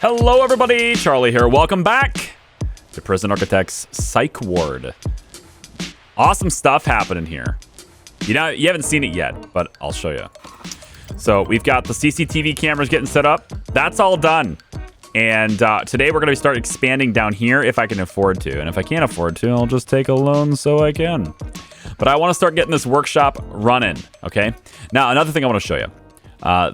Hello everybody, Charlie here. Welcome back to Prison Architect's Psych Ward. Awesome stuff happening here. You know, you haven't seen it yet, but I'll show you. So we've got the CCTV cameras getting set up. That's all done. And today we're going to start expanding down here if I can afford to. And if I can't afford to, I'll just take a loan so I can. But I want to start getting this workshop running, okay? Now, another thing I want to show you.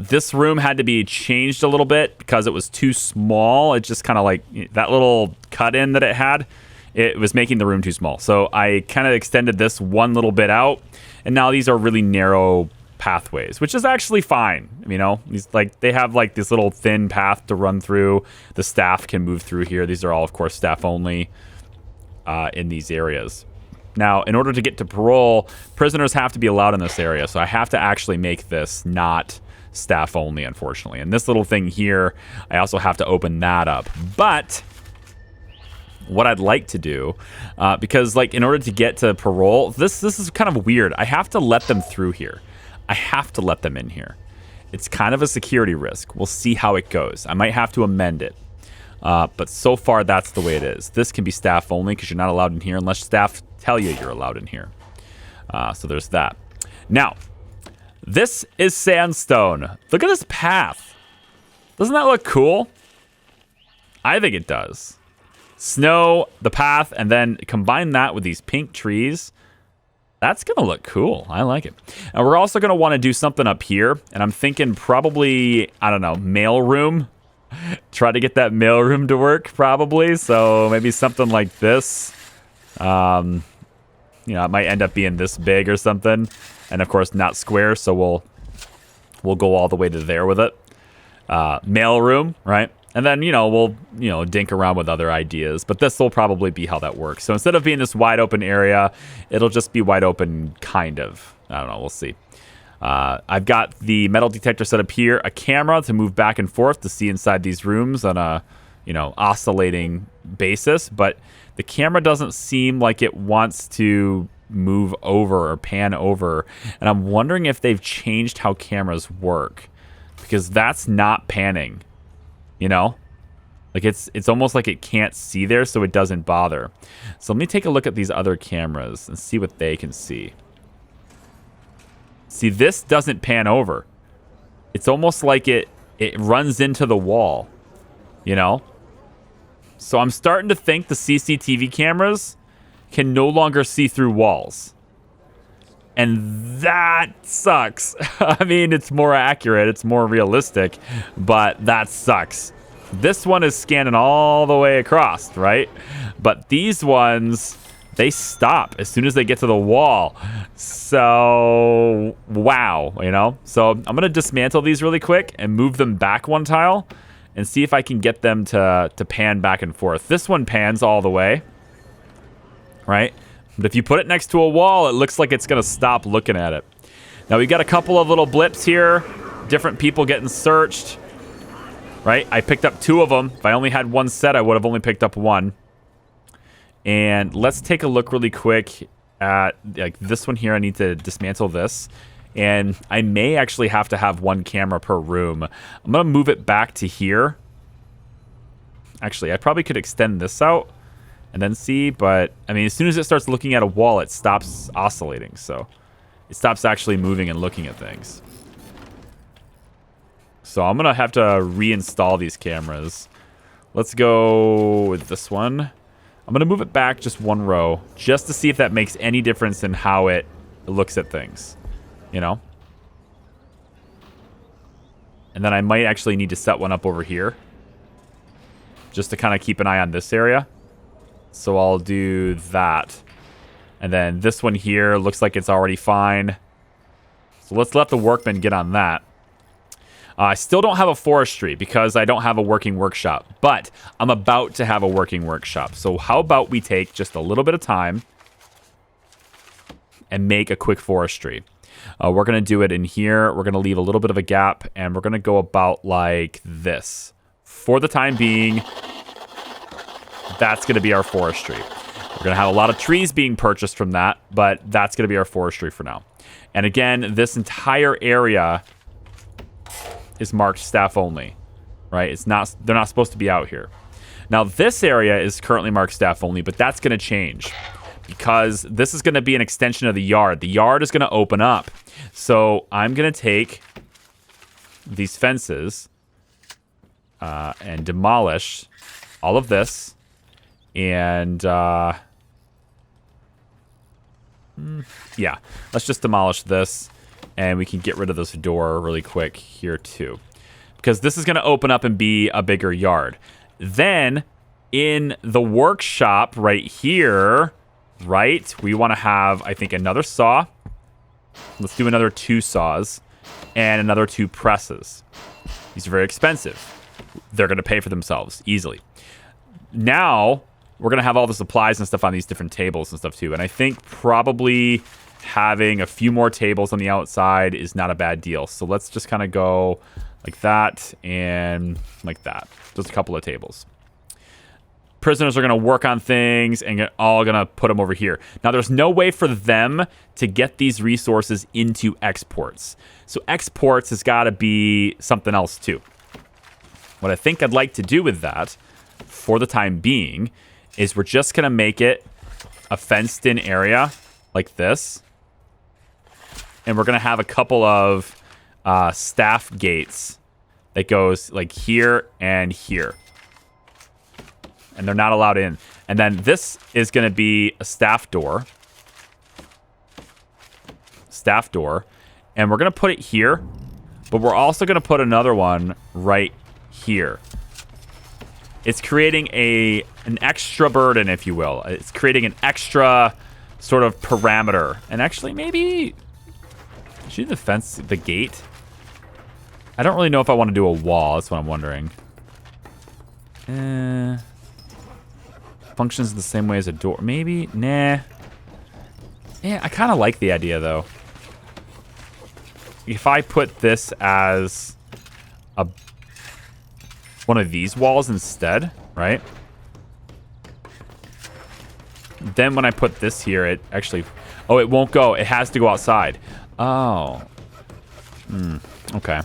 This room had to be changed a little bit because it was too small. It just kind of like that little cut in that it had, it was making the room too small. So I kind of extended this one little bit out, and now these are really narrow pathways, which is actually fine. You know, these they have like this little thin path to run through. The staff can move through here. These are all, of course, staff only in these areas. Now, in order to get to parole, prisoners have to be allowed in this area. So I have to actually make this not staff only, unfortunately. And this little thing here, I also have to open that up. But what I'd like to do, because like in order to get to parole, this is kind of weird. I have to let them through here. I have to let them in here. It's kind of a security risk. We'll see how it goes. I might have to amend it. But so far, that's the way it is. This can be staff only because you're not allowed in here unless staff tell you you're allowed in here. So there's that. Now, this is sandstone. Look at this path. Doesn't that look cool? I think it does. Snow, the path, and then combine that with these pink trees. That's going to look cool. I like it. And we're also going to want to do something up here. And I'm thinking probably, I don't know, mail room. Try to get that mail room to work, probably. So maybe something like this. You know, it might end up being this big or something. And of course, not square, so we'll go all the way to there with it. Mail room, right? And then, we'll, dink around with other ideas. But this will probably be how that works. So instead of being this wide open area, it'll just be wide open, kind of. I don't know. We'll see. I've got the metal detector set up here, a camera to move back and forth to see inside these rooms on a, oscillating basis. But the camera doesn't seem like it wants to move over or pan over. And I'm wondering if they've changed how cameras work, because that's not panning. Like it's almost like it can't see there, so it doesn't bother. So let me take a look at these other cameras and see what they can see. See, this doesn't pan over. It's almost like it runs into the wall, So I'm starting to think the CCTV cameras can no longer see through walls. And that sucks. I mean, it's more accurate, it's more realistic, but that sucks. This one is scanning all the way across, right? But these ones, they stop as soon as they get to the wall. So, wow, So I'm going to dismantle these really quick and move them back one tile and see if I can get them to pan back and forth. This one pans all the way, right? But if you put it next to a wall, it looks like it's going to stop looking at it. Now, we've got a couple of little blips here. Different people getting searched, right? I picked up 2 of them. If I only had one set, I would have only picked up 1. And let's take a look really quick at like this one here. I need to dismantle this. And I may actually have to have 1 camera per room. I'm going to move it back to here. Actually, I probably could extend this out and then see, but I mean, as soon as it starts looking at a wall, it stops oscillating. So it stops actually moving and looking at things. So I'm going to have to reinstall these cameras. Let's go with this one. I'm going to move it back just 1 row just to see if that makes any difference in how it looks at things, And then I might actually need to set one up over here just to kind of keep an eye on this area. So I'll do that. And then this one here looks like it's already fine. So let's let the workmen get on that. I still don't have a forestry because I don't have a working workshop. But I'm about to have a working workshop. So how about we take just a little bit of time and make a quick forestry. We're going to do it in here. We're going to leave a little bit of a gap. And we're going to go about like this. For the time being, that's going to be our forestry. We're going to have a lot of trees being purchased from that, but that's going to be our forestry for now. And again, this entire area is marked staff only. right? They're not supposed to be out here. Now, this area is currently marked staff only, but that's going to change because this is going to be an extension of the yard. The yard is going to open up. So I'm going to take these fences and demolish all of this. And yeah, let's just demolish this. And we can get rid of this door really quick here too. Because this is going to open up and be a bigger yard. Then in the workshop right here, right, we want to have, I think, another saw. Let's do another 2 saws and another 2 presses. These are very expensive. They're going to pay for themselves easily. Now we're going to have all the supplies and stuff on these different tables and stuff too. And I think probably having a few more tables on the outside is not a bad deal. So let's just kind of go like that and like that. Just a couple of tables. Prisoners are going to work on things and all going to put them over here. Now, there's no way for them to get these resources into exports. So exports has got to be something else too. What I think I'd like to do with that for the time being is we're just going to make it a fenced in area like this. And we're going to have a couple of staff gates that goes like here and here. And they're not allowed in. And then this is going to be a staff door. Staff door. And we're going to put it here. But we're also going to put another one right here. It's creating an extra burden, if you will. It's creating an extra sort of parameter. And actually, maybe... should the fence, the gate? I don't really know if I want to do a wall. That's what I'm wondering. Functions the same way as a door. Maybe? Nah. Yeah, I kind of like the idea, though. If I put this as one of these walls instead, right? Then when I put this here, it actually... oh, it won't go. It has to go outside. Oh. Okay.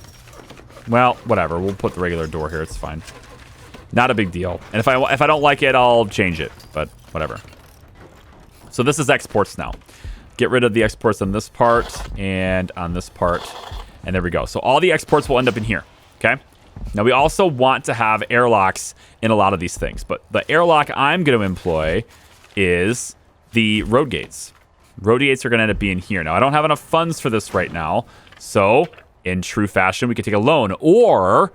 Well, whatever. We'll put the regular door here. It's fine. Not a big deal. And if I don't like it, I'll change it. But whatever. So this is exports now. Get rid of the exports on this part and on this part. And there we go. So all the exports will end up in here. Okay? Now we also want to have airlocks in a lot of these things. But the airlock I'm going to employ is the road gates. Road gates are going to end up being here. Now I don't have enough funds for this right now. So in true fashion, we could take a loan. Or...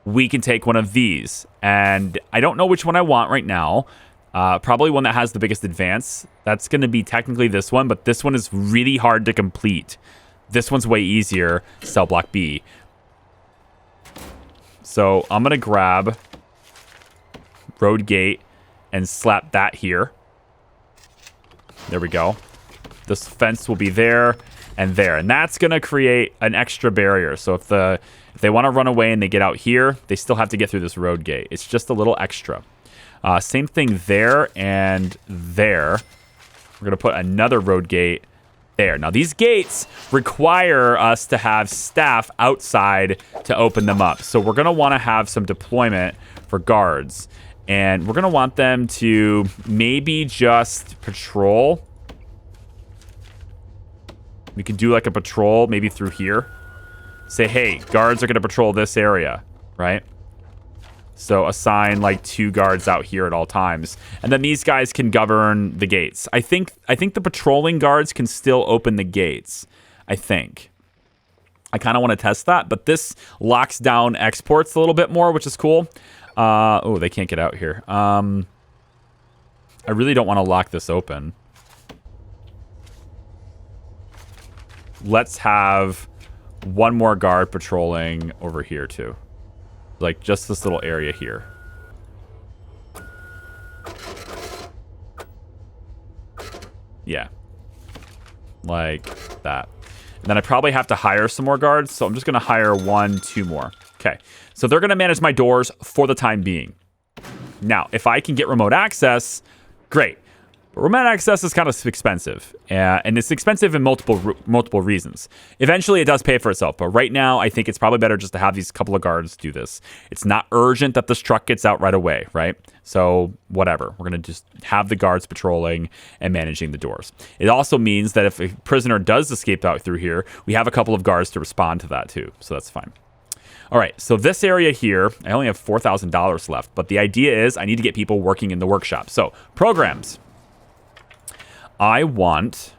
we can take one of these. And I don't know which one I want right now. Probably one that has the biggest advance. That's going to be technically this one, but this one is really hard to complete. This one's way easier, cell block B. So I'm going to grab road gate and slap that here. There we go. This fence will be there and there. And that's going to create an extra barrier. So if they want to run away and they get out here, they still have to get through this road gate. It's just a little extra. Same thing there and there. We're going to put another road gate there. Now, these gates require us to have staff outside to open them up. So we're going to want to have some deployment for guards. And we're going to want them to maybe just patrol. We could do like a patrol maybe through here. Say, hey, guards are going to patrol this area, right? So assign like 2 guards out here at all times. And then these guys can govern the gates. I think the patrolling guards can still open the gates. I think. I kind of want to test that, but this locks down exports a little bit more, which is cool. Oh, they can't get out here. I really don't want to lock this open. Let's have one more guard patrolling over here too. Like just this little area here. Yeah. Like that. And then I probably have to hire some more guards. So I'm just going to hire 1, 2 more. Okay. So they're going to manage my doors for the time being. Now, if I can get remote access, great. But remote access is kind of expensive, and it's expensive in multiple reasons. Eventually, it does pay for itself, but right now, I think it's probably better just to have these couple of guards do this. It's not urgent that this truck gets out right away, right? So whatever, we're gonna just have the guards patrolling and managing the doors. It also means that if a prisoner does escape out through here, we have a couple of guards to respond to that too, so that's fine. All right, so this area here, I only have $4,000 left, but the idea is I need to get people working in the workshop. So programs. I want...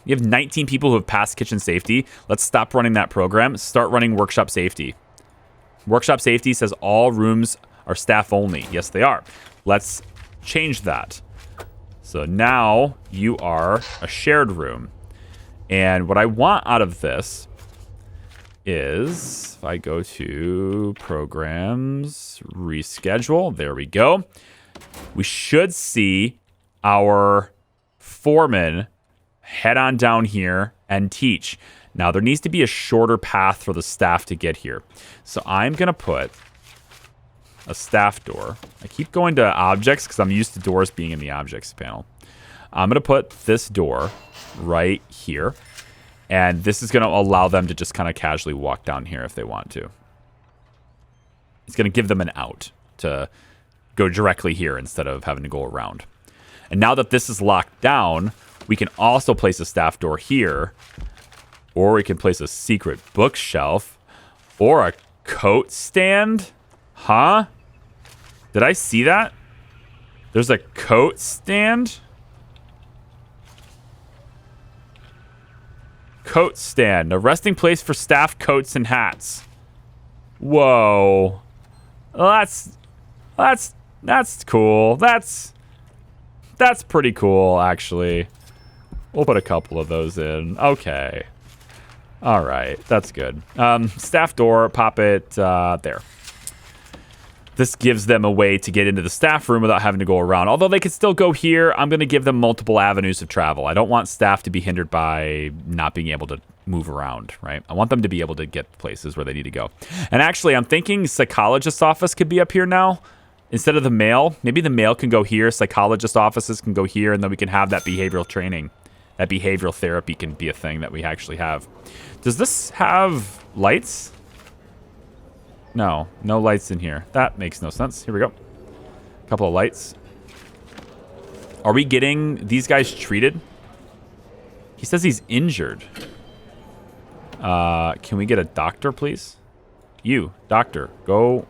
You have 19 people who have passed kitchen safety. Let's stop running that program. Start running workshop safety. Workshop safety says all rooms are staff only. Yes, they are. Let's change that. So now you are a shared room. And what I want out of this is, if I go to programs, reschedule, there we go. We should see our foreman head on down here and teach. Now, there needs to be a shorter path for the staff to get here. So I'm going to put a staff door. I keep going to objects because I'm used to doors being in the objects panel. I'm going to put this door right here. And this is going to allow them to just kind of casually walk down here if they want to. It's going to give them an out to go directly here instead of having to go around. And now that this is locked down, we can also place a staff door here, or we can place a secret bookshelf, or a coat stand. Huh? Did I see that? There's a coat stand? Coat stand, a resting place for staff coats and hats. Whoa. Well, that's cool. That's pretty cool, actually. We'll put a couple of those in. Okay. All right, that's good. Staff door, pop it there. This gives them a way to get into the staff room without having to go around. Although they could still go here, I'm going to give them multiple avenues of travel. I don't want staff to be hindered by not being able to move around, right? I want them to be able to get places where they need to go. And actually, I'm thinking psychologist's office could be up here now. Instead of the mail, maybe the mail can go here, psychologist offices can go here, and then we can have that behavioral training. That behavioral therapy can be a thing that we actually have. Does this have lights? No, no lights in here. That makes no sense. Here we go. A couple of lights. Are we getting these guys treated? He says he's injured. Can we get a doctor, please? You, doctor, go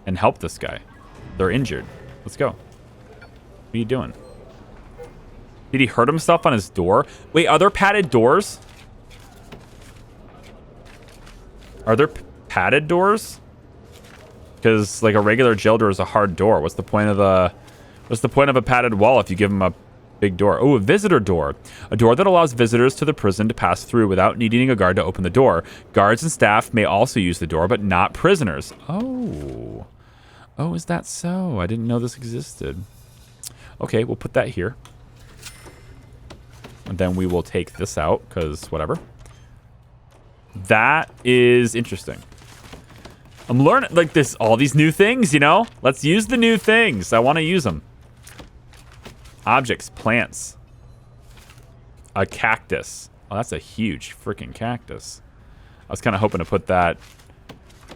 and help this guy. They're injured. Let's go. What are you doing? Did he hurt himself on his door? Wait, are there padded doors? Are there padded doors? Because like a regular jail door is a hard door. What's the point of a padded wall if you give them a big door? Oh, a visitor door. A door that allows visitors to the prison to pass through without needing a guard to open the door. Guards and staff may also use the door, but not prisoners. Oh. Oh, is that so? I didn't know this existed. Okay, we'll put that here. And then we will take this out, because whatever. That is interesting. I'm learning, like, this, all these new things, you know? Let's use the new things. I want to use them. Objects, plants. A cactus. Oh, that's a huge freaking cactus. I was kind of hoping to put that...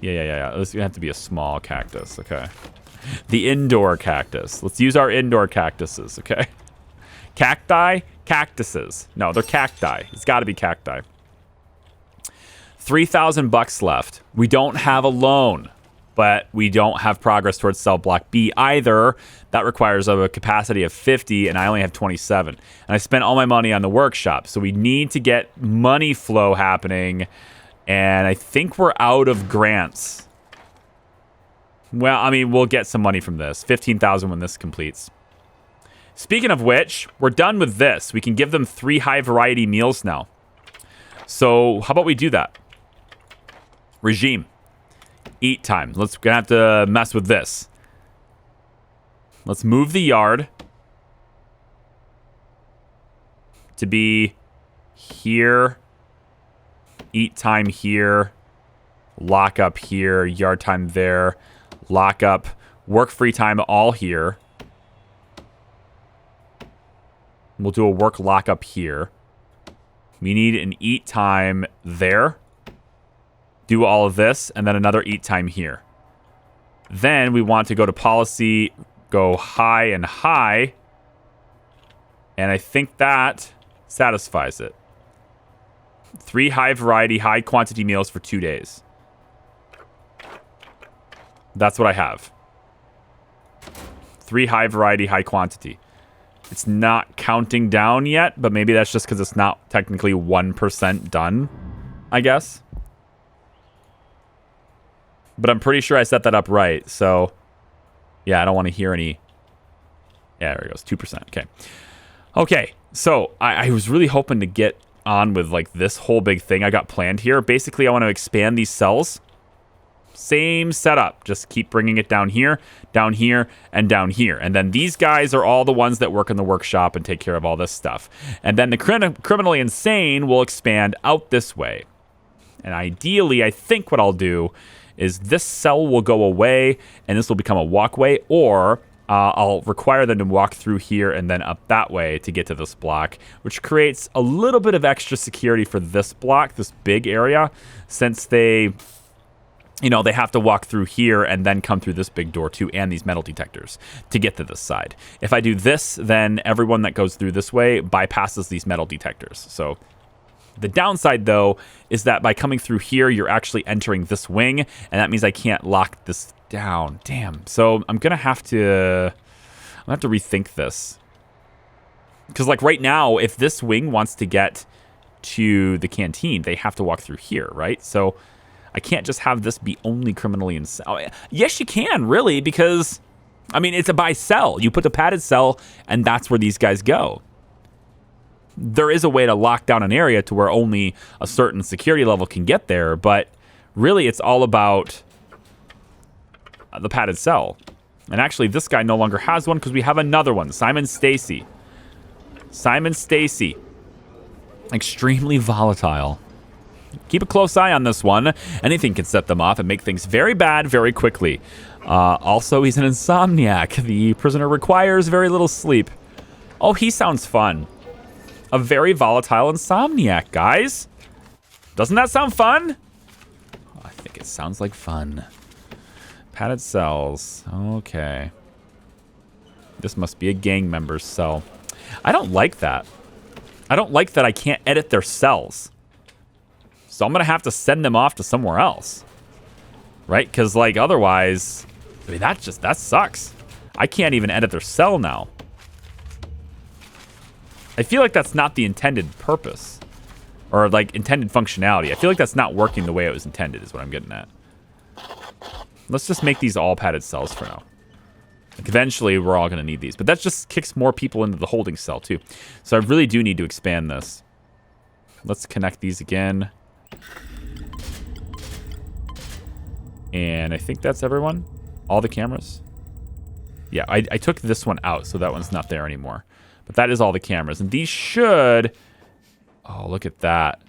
Yeah. This is going to have to be a small cactus, okay. The indoor cactus. Let's use our indoor cactuses, okay? Cacti, cactuses. No, they're cacti. It's got to be cacti. $3,000 left. We don't have a loan, but we don't have progress towards cell block B either. That requires a capacity of 50, and I only have 27. And I spent all my money on the workshop, so we need to get money flow happening, and I think we're out of grants. Well, I mean, we'll get some money from this. 15,000 when this completes. Speaking of which, we're done with this. We can give them 3 high variety meals now. So how about we do that? Regime. Eat time. Let's gonna have to mess with this. Let's move the yard to be here. Eat time here. Lock up here. Yard time there. Lock up. Work free time all here. We'll do a work lockup here. We need an eat time there. Do all of this, and then another eat time here. Then we want to go to policy, go high and high. And I think that satisfies it. 3 high variety, high quantity meals for 2 days. That's what I have. 3 high variety, high quantity. It's not counting down yet, but maybe that's just because it's not technically 1% done, I guess. But I'm pretty sure I set that up right, so... Yeah, I don't want to hear any... Yeah, there it goes, 2%, okay. Okay, so I was really hoping to get on with, like, this whole big thing I got planned here. Basically, I want to expand these cells. Same setup. Just keep bringing it down here, and down here. And then these guys are all the ones that work in the workshop and take care of all this stuff. And then the criminally insane will expand out this way. And ideally, I think what I'll do is this cell will go away, and this will become a walkway, or I'll require them to walk through here and then up that way to get to this block, which creates a little bit of extra security for this block, this big area, since they... You know, they have to walk through here and then come through this big door too, and these metal detectors to get to this side. If I do this, then everyone that goes through this way bypasses these metal detectors. So the downside, though, is that by coming through here, you're actually entering this wing, and that means I can't lock this down. Damn. So I'm gonna have to rethink this, because like right now, if this wing wants to get to the canteen, they have to walk through here, right? So I can't just have this be only criminally insane. Oh, yes, you can, really, because, I mean, it's a by cell. You put the padded cell, and that's where these guys go. There is a way to lock down an area to where only a certain security level can get there, but really it's all about the padded cell. And actually, this guy no longer has one because we have another one, Simon Stacy. Simon Stacy. Extremely volatile. Keep a close eye on this one. Anything can set them off and make things very bad very quickly. Also, he's an insomniac. The prisoner requires very little sleep. Oh, he sounds fun. A very volatile insomniac, guys. Doesn't that sound fun? I think it sounds like fun. Padded cells. Okay. This must be a gang member's cell. I don't like that. I don't like that I can't edit their cells. So I'm going to have to send them off to somewhere else. Right? Because, like, otherwise... I mean, that sucks. I can't even edit their cell now. I feel like that's not the intended purpose. Or, like, intended functionality. I feel like that's not working the way it was intended, is what I'm getting at. Let's just make these all padded cells for now. Like, eventually, we're all going to need these. But that just kicks more people into the holding cell, too. So I really do need to expand this. Let's connect these again. And I think that's everyone. All the cameras. Yeah, I took this one out, so that one's not there anymore. But that is all the cameras. And these should... Oh, look at that.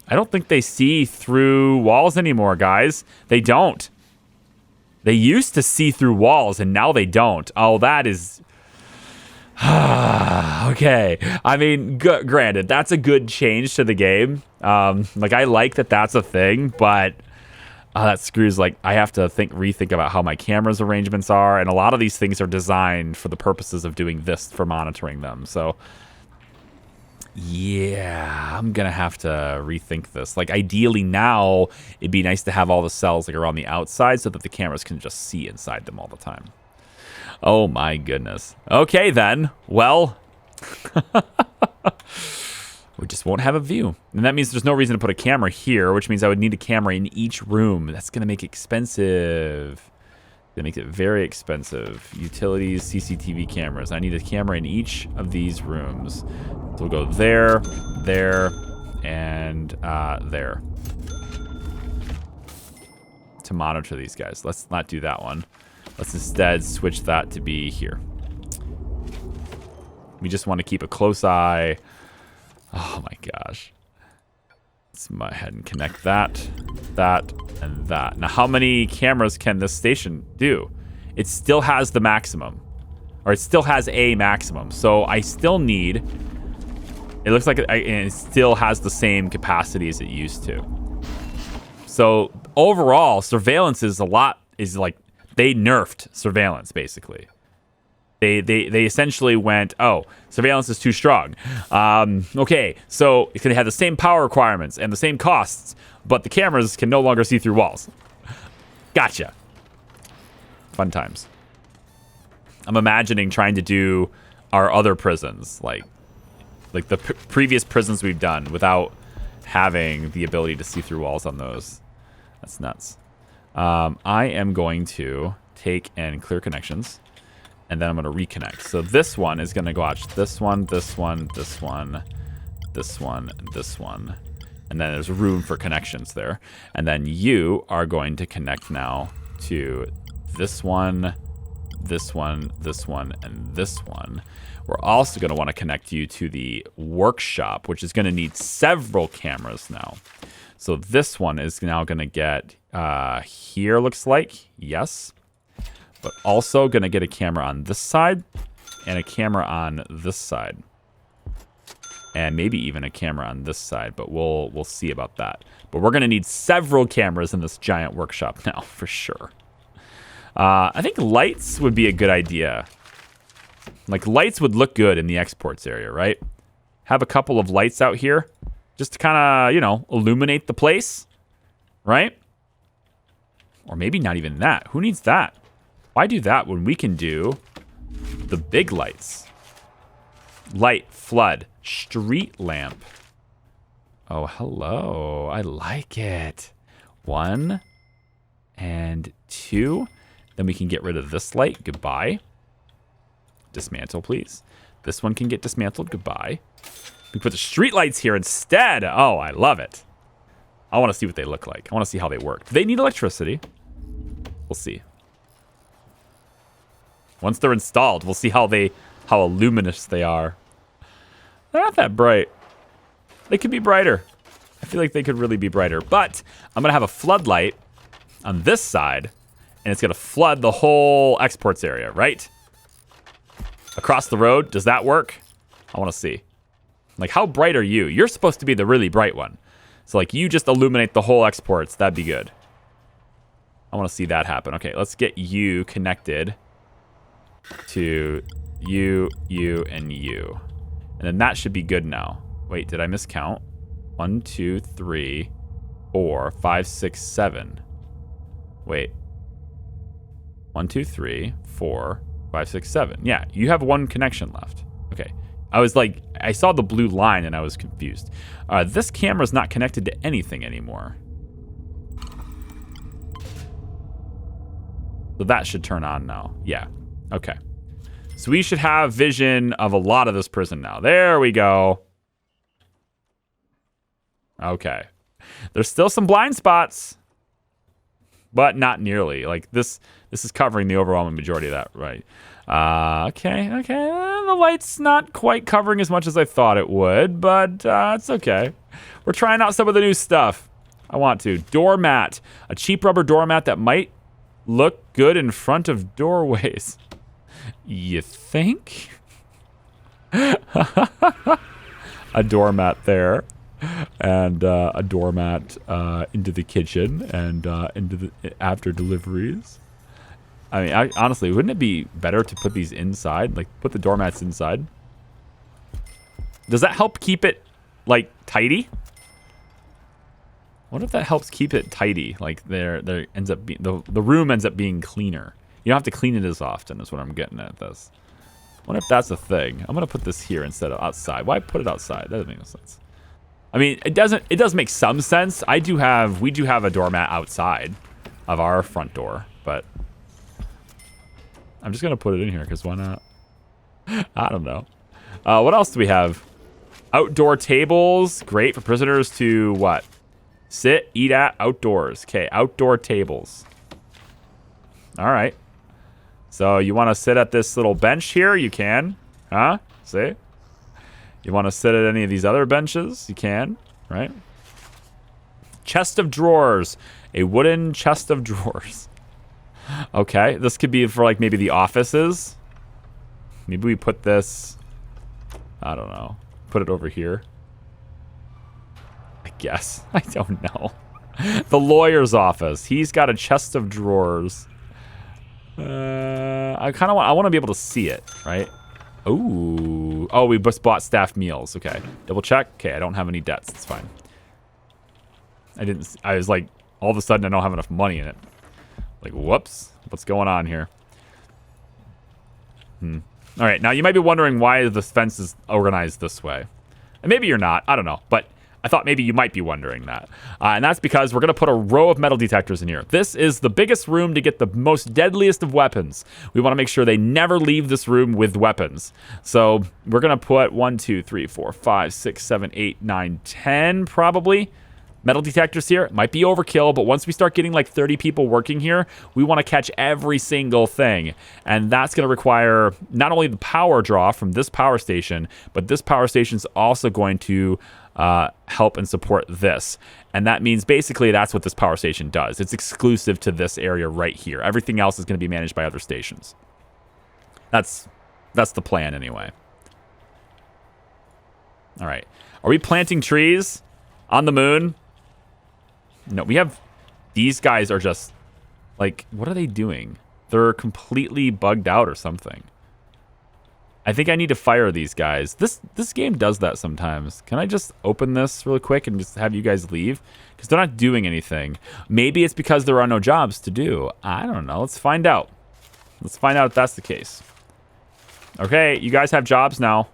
I don't think they see through walls anymore, guys. They don't. They used to see through walls, and now they don't. Oh, that is... Okay. I mean, granted, that's a good change to the game. Like, I like that that's a thing, but... that screws, like, I have to rethink about how my camera's arrangements are, and a lot of these things are designed for the purposes of doing this for monitoring them, so yeah, I'm gonna have to rethink this. Like, ideally now, it'd be nice to have all the cells, like, around the outside so that the cameras can just see inside them all the time. Oh my goodness. Okay then, well... We just won't have a view. And that means there's no reason to put a camera here, which means I would need a camera in each room. That's going to make it expensive. That makes it very expensive. Utilities, CCTV cameras. I need a camera in each of these rooms. So we'll go there, there, and there. To monitor these guys. Let's not do that one. Let's instead switch that to be here. We just want to keep a close eye. Oh my gosh. Let's go ahead and connect that, that, and that. Now, how many cameras can this station do? It still has the maximum. or it still has a maximum. So I still need, it looks like it still has the same capacity as it used to. So overall, surveillance is like, they nerfed surveillance basically. They essentially went, oh, surveillance is too strong. Okay, so it's going to have the same power requirements and the same costs, but the cameras can no longer see through walls. Gotcha. Fun times. I'm imagining trying to do our other prisons, like the previous prisons we've done, without having the ability to see through walls on those. That's nuts. I am going to take and clear connections, and then I'm going to reconnect. So this one is going to go out. This one, this one, this one, this one, and this one. And then there's room for connections there. And then you are going to connect now to this one, this one, this one, and this one. We're also going to want to connect you to the workshop, which is going to need several cameras now. So this one is now going to get here, looks like. Yes. But also going to get a camera on this side and a camera on this side. And maybe even a camera on this side, but we'll see about that. But we're going to need several cameras in this giant workshop now, for sure. I think lights would be a good idea. Like, lights would look good in the exports area, right? Have a couple of lights out here just to kind of, you know, illuminate the place, right? Or maybe not even that. Who needs that? Why do that when we can do the big lights? Light, flood, street lamp. Oh, hello. I like it. 1 and 2. Then we can get rid of this light. Goodbye. Dismantle, please. This one can get dismantled. Goodbye. We put the street lights here instead. Oh, I love it. I want to see what they look like. I want to see how they work. Do they need electricity? We'll see. Once they're installed, we'll see how luminous they are. They're not that bright. They could be brighter. I feel like they could really be brighter. But I'm going to have a floodlight on this side, and it's going to flood the whole exports area, right? Across the road, does that work? I want to see. Like, how bright are you? You're supposed to be the really bright one. So, like, you just illuminate the whole exports. That'd be good. I want to see that happen. Okay, let's get you connected to you, and you. And then that should be good now. Wait, did I miscount? 1, 2, 3, 4, 5, 6, 7. Wait. 1, 2, 3, 4, 5, 6, 7. Yeah, you have 1 connection left. Okay. I was like, I saw the blue line and I was confused. This camera's not connected to anything anymore. So that should turn on now. Yeah. Okay. So we should have vision of a lot of this prison now. There we go. Okay. There's still some blind spots, but not nearly. Like, this is covering the overwhelming majority of that, right? Okay. The light's not quite covering as much as I thought it would, but it's okay. We're trying out some of the new stuff. I want to. Doormat. A cheap rubber doormat that might look good in front of doorways. You think? A doormat there. And a doormat into the kitchen and into the after deliveries. I mean, honestly, wouldn't it be better to put these inside? Like, put the doormats inside? Does that help keep it, like, tidy? What if that helps keep it tidy? Like, there ends up being the room ends up being cleaner. You don't have to clean it as often, is what I'm getting at this. What if that's a thing? I'm gonna put this here instead of outside. Why put it outside? That doesn't make no sense. I mean, it does make some sense. We do have a doormat outside of our front door, but I'm just gonna put it in here because why not? I don't know. What else do we have? Outdoor tables, great for prisoners to what? Sit, eat at outdoors. Okay, outdoor tables. All right. So you want to sit at this little bench here? You can, huh? See? You want to sit at any of these other benches? You can, right? Chest of drawers. A wooden chest of drawers. Okay, this could be for like maybe the offices. Maybe we put this, I don't know, put it over here. I guess. I don't know. The lawyer's office. He's got a chest of drawers. I want to be able to see it, right? Ooh. Oh, we just bought staff meals. Okay. Double check. Okay, I don't have any debts. It's fine. I was like, all of a sudden I don't have enough money in it. Like, whoops. What's going on here? All right, now you might be wondering why the fence is organized this way. And maybe you're not. I don't know. But I thought maybe you might be wondering that. And that's because we're going to put a row of metal detectors in here. This is the biggest room to get the most deadliest of weapons. We want to make sure they never leave this room with weapons. So we're going to put 1, 2, 3, 4, 5, 6, 7, 8, 9, 10 probably. Metal detectors here. It might be overkill, but once we start getting like 30 people working here, we want to catch every single thing. And that's going to require not only the power draw from this power station, but this power station is also going to help and support this. And that means basically that's what this power station does. It's exclusive to this area right here. Everything else is going to be managed by other stations. That's the plan anyway. All right. Are we planting trees on the moon? No, we have... These guys are just... Like, what are they doing? They're completely bugged out or something. I think I need to fire these guys. This game does that sometimes. Can I just open this really quick and just have you guys leave? Because they're not doing anything. Maybe it's because there are no jobs to do. I don't know. Let's find out. Let's find out if that's the case. Okay, you guys have jobs now.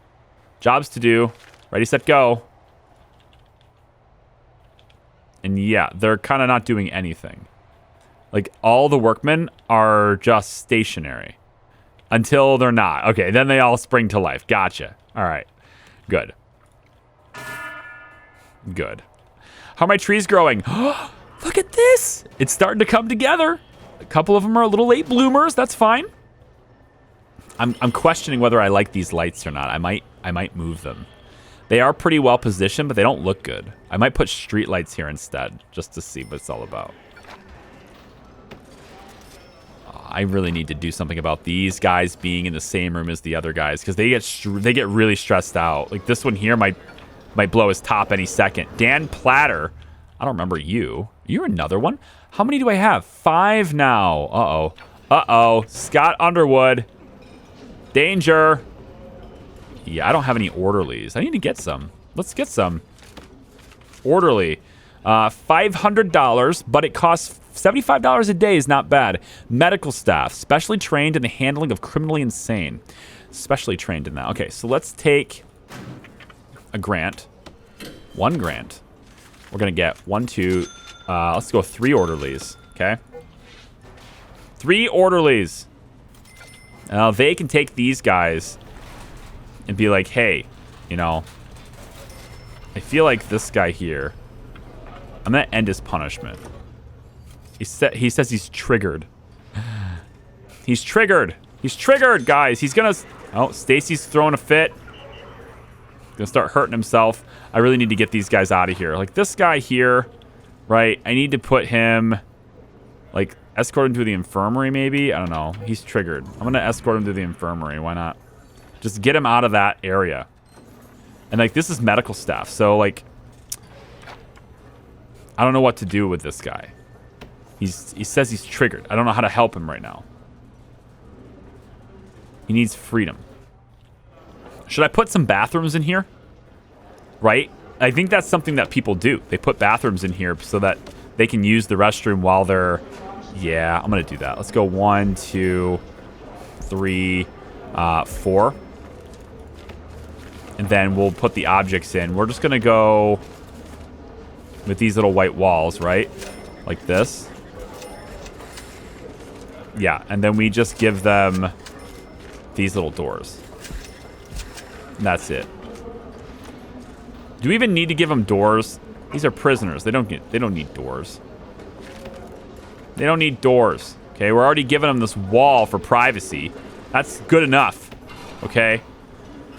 Jobs to do. Ready, set, go. And yeah, they're kind of not doing anything. Like, all the workmen are just stationary. Until they're not. Okay, then they all spring to life. Gotcha. All right. Good. Good. How are my trees growing? Look at this! It's starting to come together. A couple of them are a little late bloomers. That's fine. I'm questioning whether I like these lights or not. I might move them. They are pretty well positioned, but they don't look good. I might put street lights here instead, just to see what it's all about. I really need to do something about these guys being in the same room as the other guys, because they get really stressed out. Like this one here might blow his top any second. Dan Platter, I don't remember you. You're another one. How many do I have? 5 now. Uh-oh. Uh-oh. Scott Underwood. Danger. Yeah, I don't have any orderlies. I need to get some. Let's get some. Orderly. $500, but it costs $75 a day is not bad. Medical staff, specially trained in the handling of criminally insane. Specially trained in that. Okay, so let's take a grant. 1 grant. We're going to get 1, 2, let's go 3 orderlies, okay? 3 orderlies. Now, they can take these guys and be like, hey, you know, I feel like this guy here, I'm going to end his punishment. He says he's triggered. He's triggered. He's triggered, guys. He's going to... Oh, Stacy's throwing a fit. Going to start hurting himself. I really need to get these guys out of here. Like, this guy here, right? I need to put him, like, escort him to the infirmary, maybe? I don't know. He's triggered. I'm going to escort him to the infirmary. Why not? Just get him out of that area. And, like, this is medical staff. So, like, I don't know what to do with this guy. He says he's triggered. I don't know how to help him right now. He needs freedom. Should I put some bathrooms in here? Right? I think that's something that people do. They put bathrooms in here so that they can use the restroom while they're... Yeah, I'm going to do that. Let's go 1, 2, 3, 4. And then we'll put the objects in. We're just going to go with these little white walls, right? Like this. Yeah, and then we just give them these little doors. And that's it. Do we even need to give them doors? These are prisoners. They don't need doors. They don't need doors. Okay, we're already giving them this wall for privacy. That's good enough. Okay?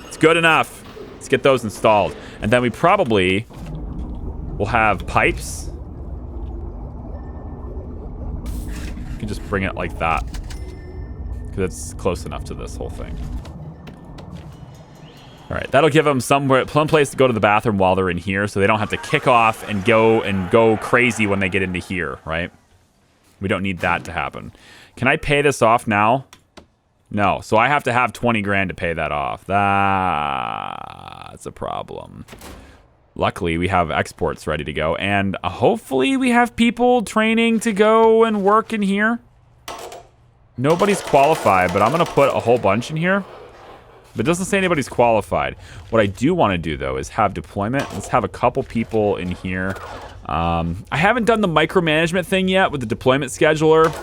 It's good enough. Let's get those installed. And then we probably will have pipes. You can just bring it like that, because it's close enough to this whole thing. All right, that'll give them some place to go to the bathroom while they're in here, so they don't have to kick off and go crazy when they get into here, right? We don't need that to happen. Can I pay this off now? No, so I have to have 20 grand to pay that off. That's a problem. Luckily, we have exports ready to go, and hopefully we have people training to go and work in here. Nobody's qualified, but I'm going to put a whole bunch in here. But it doesn't say anybody's qualified. What I do want to do, though, is have deployment. Let's have a couple people in here. I haven't done the micromanagement thing yet with the deployment scheduler,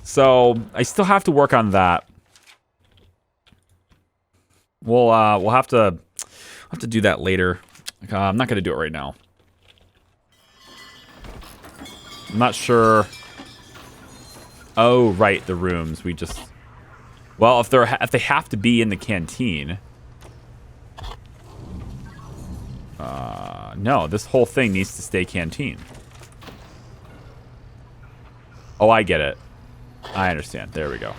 so I still have to work on that. We'll have to do that later. I'm not going to do it right now. I'm not sure. Oh, right, the rooms. We just... Well, if they have to be in the canteen... no, this whole thing needs to stay canteen. Oh, I get it. I understand. There we go.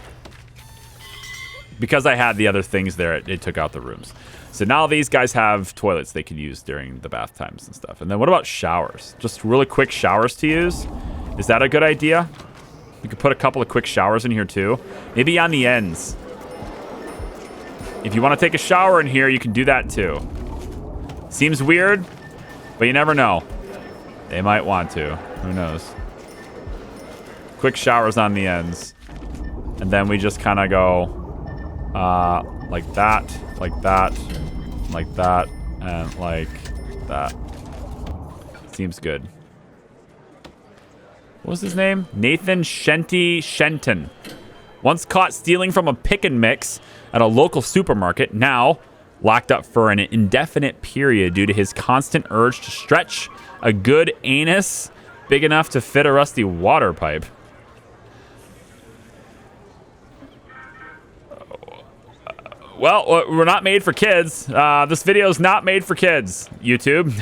Because I had the other things there, it took out the rooms. So now these guys have toilets they can use during the bath times and stuff. And then what about showers? Just really quick showers to use? Is that a good idea? You could put a couple of quick showers in here too. Maybe on the ends. If you want to take a shower in here, you can do that too. Seems weird, but you never know. They might want to. Who knows? Quick showers on the ends. And then we just kind of go like that, like that, like that, and like that. Seems good. What was his name? Nathan Shenton. Once caught stealing from a pick and mix at a local supermarket, now locked up for an indefinite period due to his constant urge to stretch a good anus big enough to fit a rusty water pipe. Well, we're not made for kids. This video is not made for kids, YouTube.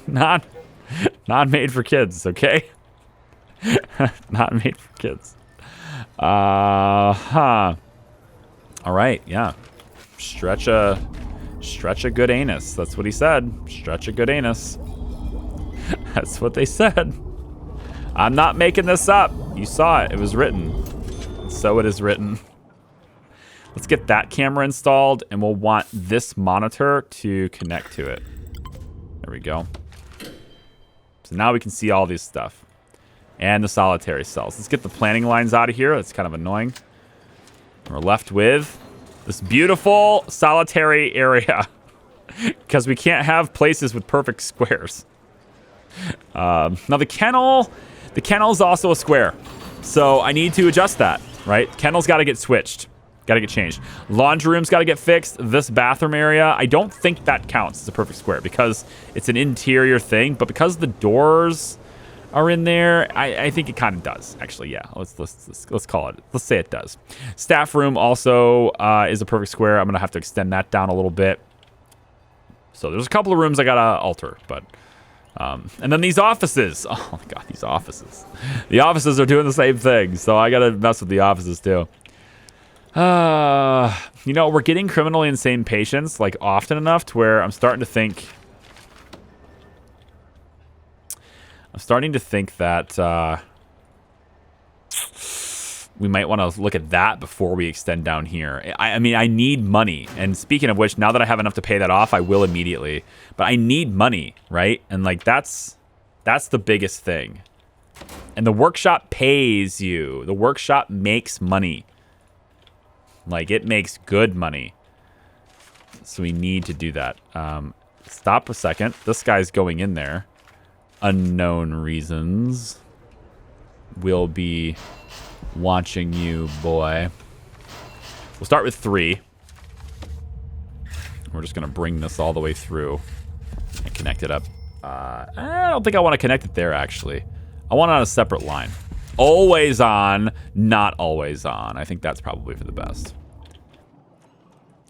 not made for kids, okay? Not made for kids. All right, yeah. Stretch a good anus. That's what he said. Stretch a good anus. That's what they said. I'm not making this up. You saw it. It was written. And so it is written. Let's get that camera installed, and we'll want this monitor to connect to it. There we go. So now we can see all this stuff. And the solitary cells. Let's get the planning lines out of here. That's kind of annoying. We're left with this beautiful solitary area. Because we can't have places with perfect squares. Now the kennel is also a square. So I need to adjust that, right? Kennel's got to get switched. Got to get changed. Laundry room's got to get fixed. This bathroom area, I don't think that counts as a perfect square because it's an interior thing. But because the doors are in there, I think it kind of does. Actually, yeah. Let's call it. Let's say it does. Staff room also is a perfect square. I'm gonna have to extend that down a little bit. So there's a couple of rooms I gotta alter, but and then these offices. Oh my god, these offices. The offices are doing the same thing, so I gotta mess with the offices too. You know, we're getting criminally insane patients like often enough to where I'm starting to think that we might want to look at that before we extend down here. I mean, I need money. And speaking of which, now that I have enough to pay that off, I will immediately. But I need money, right? And like that's the biggest thing. And the workshop pays you. The workshop makes money. Like, it makes good money. So we need to do that. Stop a second. This guy's going in there. Unknown reasons. We'll be watching you, boy. We'll start with 3. We're just going to bring this all the way through and connect it up. I don't think I want to connect it there, actually. I want it on a separate line. Always on, not always on. I think that's probably for the best.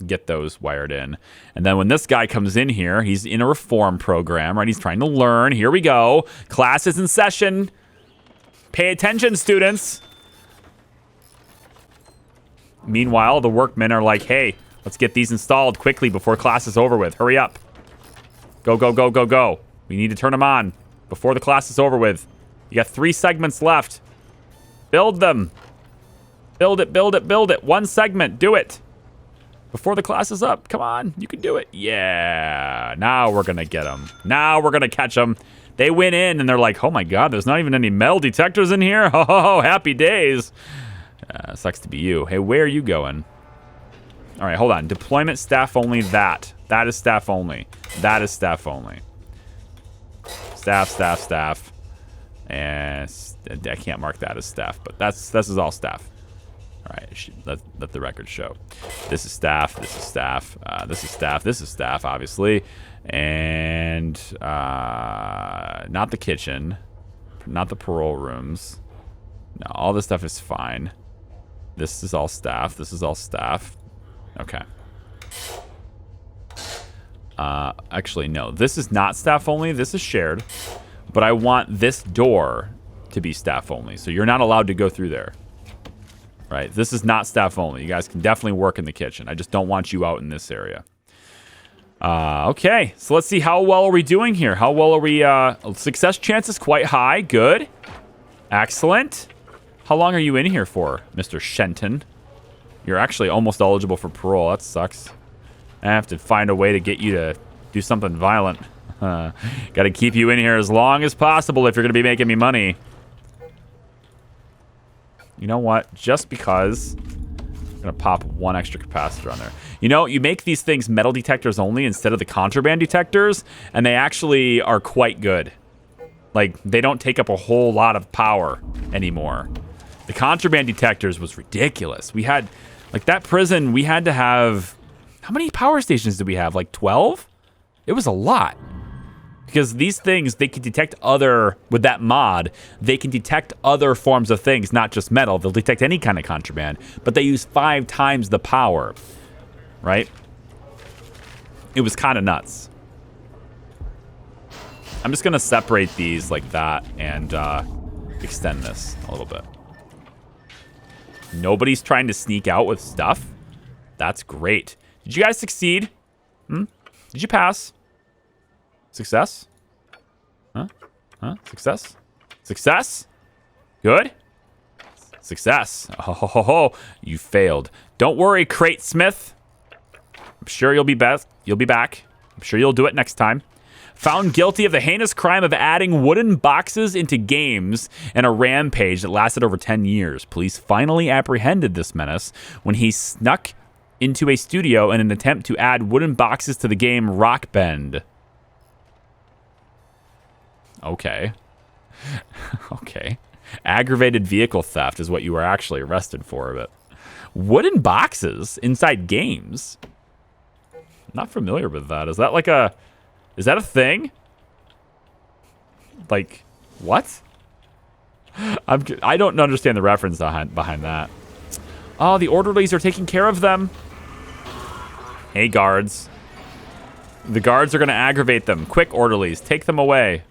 Get those wired in. And then when this guy comes in here, he's in a reform program, right? He's trying to learn. Here we go. Class is in session. Pay attention, students. Meanwhile, the workmen are like, hey, Let's get these installed quickly before class is over with. Hurry up. Go, go, go, go, go. We need to turn them on before the class is over with. You got 3 segments left. Build them. Build it, build it, build it. 1 segment. Do it. Before the class is up. Come on. You can do it. Yeah. Now we're going to get them. Now we're going to catch them. They went in and they're like, oh my God, there's not even any metal detectors in here. Oh, happy days. Sucks to be you. Hey, where are you going? All right, hold on. Deployment staff only that. That is staff only. That is staff only. Staff, staff, staff. And I can't mark that as staff, but this is all staff. All right, let the record show. This is staff. This is staff. This is staff. This is staff, obviously. And not the kitchen. Not the parole rooms. No, all this stuff is fine. This is all staff. This is all staff. Okay. Actually, no. This is not staff only. This is shared. But I want this door to be staff only. So you're not allowed to go through there. Right? This is not staff only. You guys can definitely work in the kitchen. I just don't want you out in this area. Okay. So let's see. How well are we doing here? How well are we? Success chance is quite high. Good. Excellent. How long are you in here for, Mr. Shenton? You're actually almost eligible for parole. That sucks. I have to find a way to get you to do something violent. Got to keep you in here as long as possible if you're going to be making me money. You know what? Just because I'm going to pop 1 extra capacitor on there. You know, you make these things metal detectors only instead of the contraband detectors, and they actually are quite good. Like, they don't take up a whole lot of power anymore. The contraband detectors was ridiculous. We had, like, that prison, we had to have... How many power stations did we have? Like 12? It was a lot. Because these things, they can detect other, with that mod, they can detect other forms of things, not just metal. They'll detect any kind of contraband, but they use 5 times the power, right? It was kind of nuts. I'm just going to separate these like that and extend this a little bit. Nobody's trying to sneak out with stuff. That's great. Did you guys succeed? Did you pass? Success? Huh? Success? Success? Good? Success. Oh, you failed. Don't worry, Crate Smith. I'm sure you'll be back. I'm sure you'll do it next time. Found guilty of the heinous crime of adding wooden boxes into games and a rampage that lasted over 10 years. Police finally apprehended this menace when he snuck into a studio in an attempt to add wooden boxes to the game Rock Bend. Okay. Okay. Aggravated vehicle theft is what you were actually arrested for, but wooden boxes inside games? I'm not familiar with that. Is that like a... Is that a thing? Like, what? I don't understand the reference behind that. Oh, the orderlies are taking care of them. Hey, guards. The guards are going to aggravate them. Quick, orderlies. Take them away.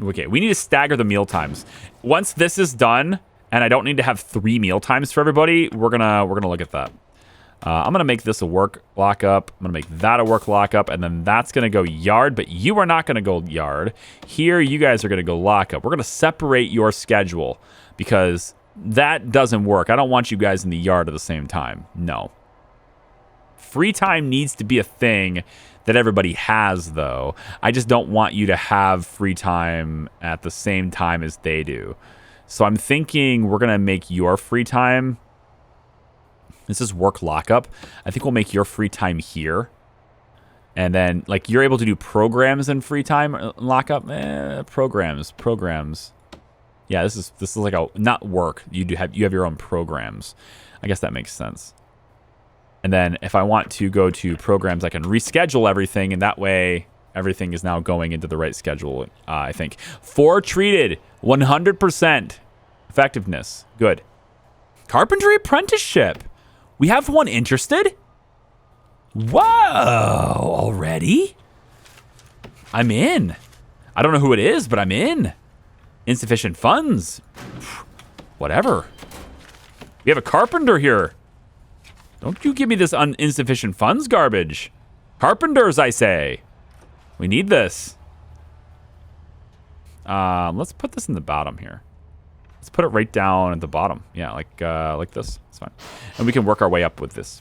Okay, we need to stagger the meal times. Once this is done, and I don't need to have 3 meal times for everybody, we're gonna look at that. I'm gonna make this a work lockup. I'm gonna make that a work lockup, and then that's gonna go yard. But you are not gonna go yard. Here, you guys are gonna go lockup. We're gonna separate your schedule because that doesn't work. I don't want you guys in the yard at the same time. No. Free time needs to be a thing that everybody has, though. I just don't want you to have free time at the same time as they do. So I'm thinking we're going to make your free time. This is work lockup. I think we'll make your free time here. And then, like, you're able to do programs in free time lockup. Programs. Yeah, this is like a, not work. You have your own programs. I guess that makes sense. And then if I want to go to programs, I can reschedule everything, and that way everything is now going into the right schedule, I think. 4 treated, 100% effectiveness. Good. Carpentry apprenticeship. We have one interested? Whoa, already? I'm in. I don't know who it is, but I'm in. Insufficient funds. Whatever. We have a carpenter here. Don't you give me this insufficient funds garbage. Carpenters, I say. We need this. Let's put this in the bottom here. Let's put it right down at the bottom. Yeah, like this. It's fine. And we can work our way up with this.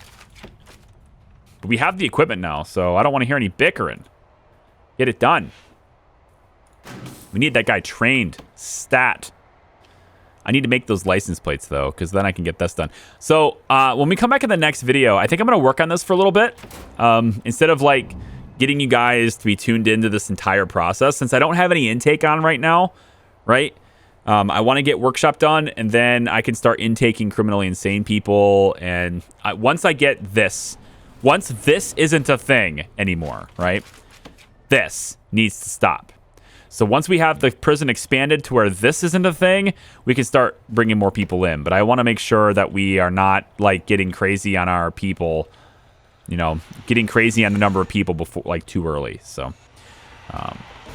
But we have the equipment now, so I don't want to hear any bickering. Get it done. We need that guy trained. Stat. I need to make those license plates, though, because then I can get this done. So when we come back in the next video, I think I'm going to work on this for a little bit. Instead of, like, getting you guys to be tuned into this entire process, since I don't have any intake on right now, right? I want to get workshop done, and then I can start intaking criminally insane people. And once I get this, once this isn't a thing anymore, right? This needs to stop. So once we have the prison expanded to where this isn't a thing, we can start bringing more people in. But I want to make sure that we are not, like, getting crazy on our people, you know, getting crazy on the number of people before, like, too early. So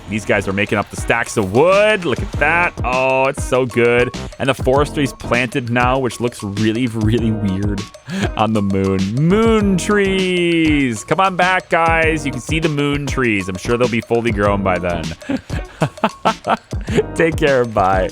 these guys are making up the stacks of wood. Look at that. Oh, it's so good. And the forestry's planted now, which looks really, really weird on the moon. Moon trees. Come on back, guys. You can see the moon trees. I'm sure they'll be fully grown by then. Take care. Bye.